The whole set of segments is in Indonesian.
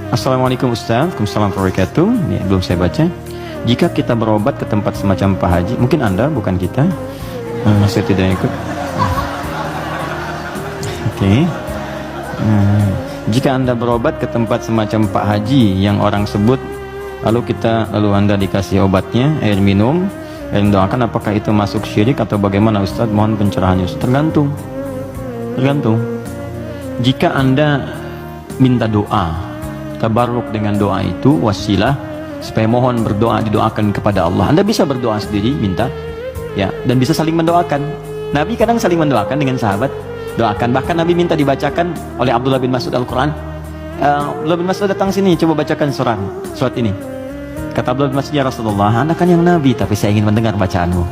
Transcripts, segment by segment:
Assalamualaikum Ustaz. Waalaikumsalam warahmatullahi wabarakatuh. Ini belum saya baca. Jika kita berobat ke tempat semacam Pak Haji, mungkin Anda, bukan kita. Saya tidak ikut. Oke. Jika Anda berobat ke tempat semacam Pak Haji yang orang sebut, lalu Anda dikasih obatnya, air minum, dan doakan, apakah itu masuk syirik atau bagaimana Ustaz? Mohon pencerahannya. Tergantung. Jika Anda minta doa, tabarruk dengan doa itu wasilah supaya mohon berdoa, didoakan kepada Allah. Anda bisa berdoa sendiri, minta, ya, dan bisa saling mendoakan. Nabi kadang saling mendoakan dengan sahabat, doakan. Bahkan Nabi minta dibacakan oleh Abdullah bin Mas'ud Al-Quran. Abdullah bin Mas'ud datang sini, coba bacakan surat ini. Kata Abdullah bin Mas'ud, ya Rasulullah, Anda kan yang Nabi, tapi saya ingin mendengar bacaanmu.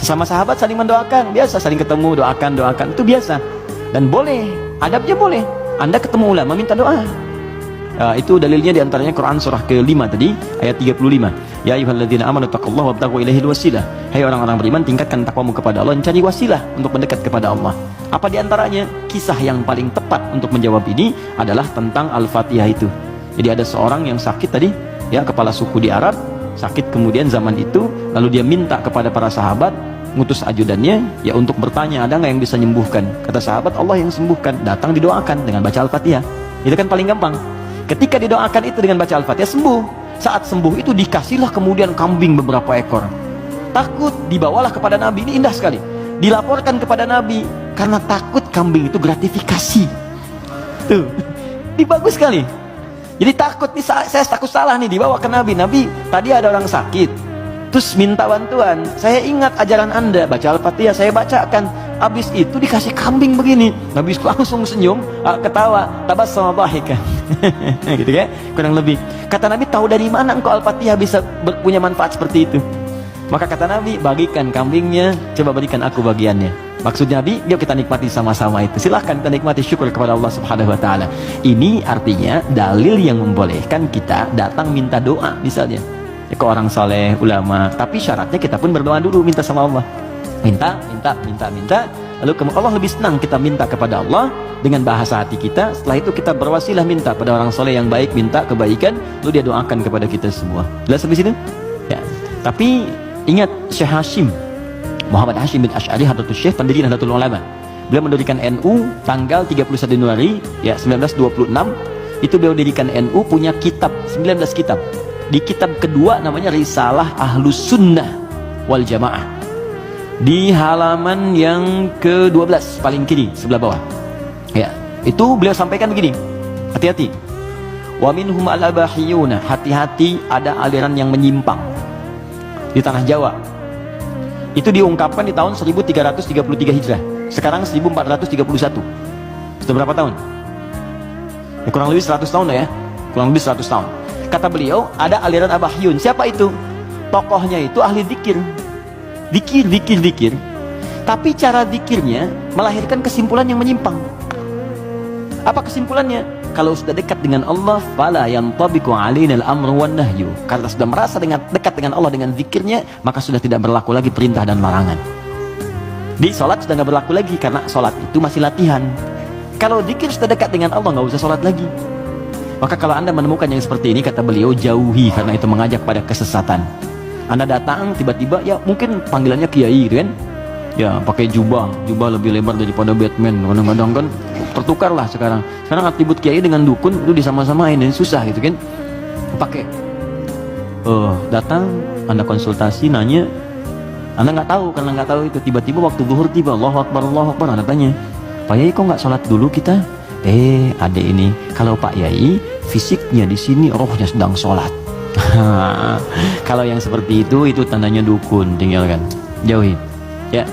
Sesama sahabat saling mendoakan, biasa, saling ketemu, doakan, itu biasa. Dan boleh, adabnya boleh. Anda ketemu ulama, minta doa. Itu dalilnya diantaranya Quran surah ke-5 tadi, ayat 35. Ya ayyuhalladzina amanu taqullaha wabtaghu ilaihil wasilah. Hai orang-orang beriman, tingkatkan takwamu kepada Allah dan cari wasilah untuk mendekat kepada Allah. Apa diantaranya? Kisah yang paling tepat untuk menjawab ini adalah tentang Al-Fatihah itu. Jadi ada seorang yang sakit tadi, ya, kepala suku di Arab, sakit kemudian zaman itu, lalu dia minta kepada para sahabat, ngutus ajudannya, ya, untuk bertanya, ada nggak yang bisa menyembuhkan? Kata sahabat, Allah yang sembuhkan. Datang didoakan dengan baca Al-Fatihah. Itu kan paling gampang. Ketika didoakan itu dengan baca Al-Fatihah, sembuh. Saat sembuh itu dikasihlah kemudian kambing beberapa ekor. Takut, dibawalah kepada Nabi. Ini indah sekali. Dilaporkan kepada Nabi karena takut kambing itu gratifikasi. Tuh, ini bagus sekali. Jadi takut nih, saya takut salah nih, dibawa ke Nabi. Nabi, tadi ada orang sakit, terus minta bantuan. Saya ingat ajaran Anda, baca Al-Fatihah, saya bacakan. Habis itu dikasih kambing begini. Nabi langsung senyum, ketawa, tabassama dhahikan. Gitu ya, kurang lebih. Kata Nabi, tahu dari mana engkau Al-Fatihah bisa punya manfaat seperti itu? Maka kata Nabi, bagikan kambingnya, coba berikan aku bagiannya. Maksud Nabi, yuk kita nikmati sama-sama itu. Silahkan kita nikmati, syukur kepada Allah Subhanahu wa Ta'ala. Ini artinya dalil yang membolehkan kita datang minta doa, misalnya ya, ke orang saleh, ulama. Tapi syaratnya kita pun berdoa dulu, minta sama Allah. Minta. Lalu Allah lebih senang kita minta kepada Allah dengan bahasa hati kita. Setelah itu kita berwasilah minta pada orang soleh yang baik, minta kebaikan, lalu dia doakan kepada kita semua. Jelas sampai sini? Ya. Tapi ingat, Syekh Hashim Muhammad Hashim bin Asy'ari Hadratus Syekh, pendiri Nahdlatul Ulama, beliau mendirikan NU tanggal 31 Januari ya 1926. Itu beliau dirikan NU, punya kitab 19 kitab. Di kitab kedua namanya Risalah Ahlus Sunnah wal Jamaah, di halaman yang ke-12 paling kiri sebelah bawah. Ya, itu beliau sampaikan begini, hati-hati. Wa minhum al-abahiyuna, hati-hati ada aliran yang menyimpang di tanah Jawa. Itu diungkapkan di tahun 1333 Hijrah. Sekarang 1431. Sudah berapa tahun? Ya, kurang lebih 100 tahun ya. Kurang lebih 100 tahun. Kata beliau, ada aliran Abahyun. Siapa itu? Tokohnya itu ahli zikir. Zikir. Tapi cara zikirnya melahirkan kesimpulan yang menyimpang. Apa kesimpulannya? Kalau sudah dekat dengan Allah, fala yantabiqu alaina al-amru wan nahyu. Karena sudah merasa dekat dengan Allah dengan zikirnya, maka sudah tidak berlaku lagi perintah dan larangan. Di sholat sudah nggak berlaku lagi, karena sholat itu masih latihan. Kalau zikir sudah dekat dengan Allah, nggak usah sholat lagi. Maka kalau Anda menemukan yang seperti ini, kata beliau, jauhi, karena itu mengajak pada kesesatan. Anda datang tiba-tiba, ya mungkin panggilannya kiai gitu kan, ya pakai jubah lebih lebar daripada Batman, kadang-kadang kan tertukar lah sekarang atribut kiai dengan dukun itu disama-samain, ini susah gitu kan. Pakai datang, Anda konsultasi, nanya, Anda nggak tahu, karena nggak tahu itu, tiba-tiba waktu zuhur tiba, Allahu Akbar, Anda tanya, Pak Yai kok nggak sholat dulu kita? Ada ini, kalau Pak Yai fisiknya di sini, rohnya sedang sholat. Kalau yang seperti itu tandanya dukun, tinggalkan, jauhi ya.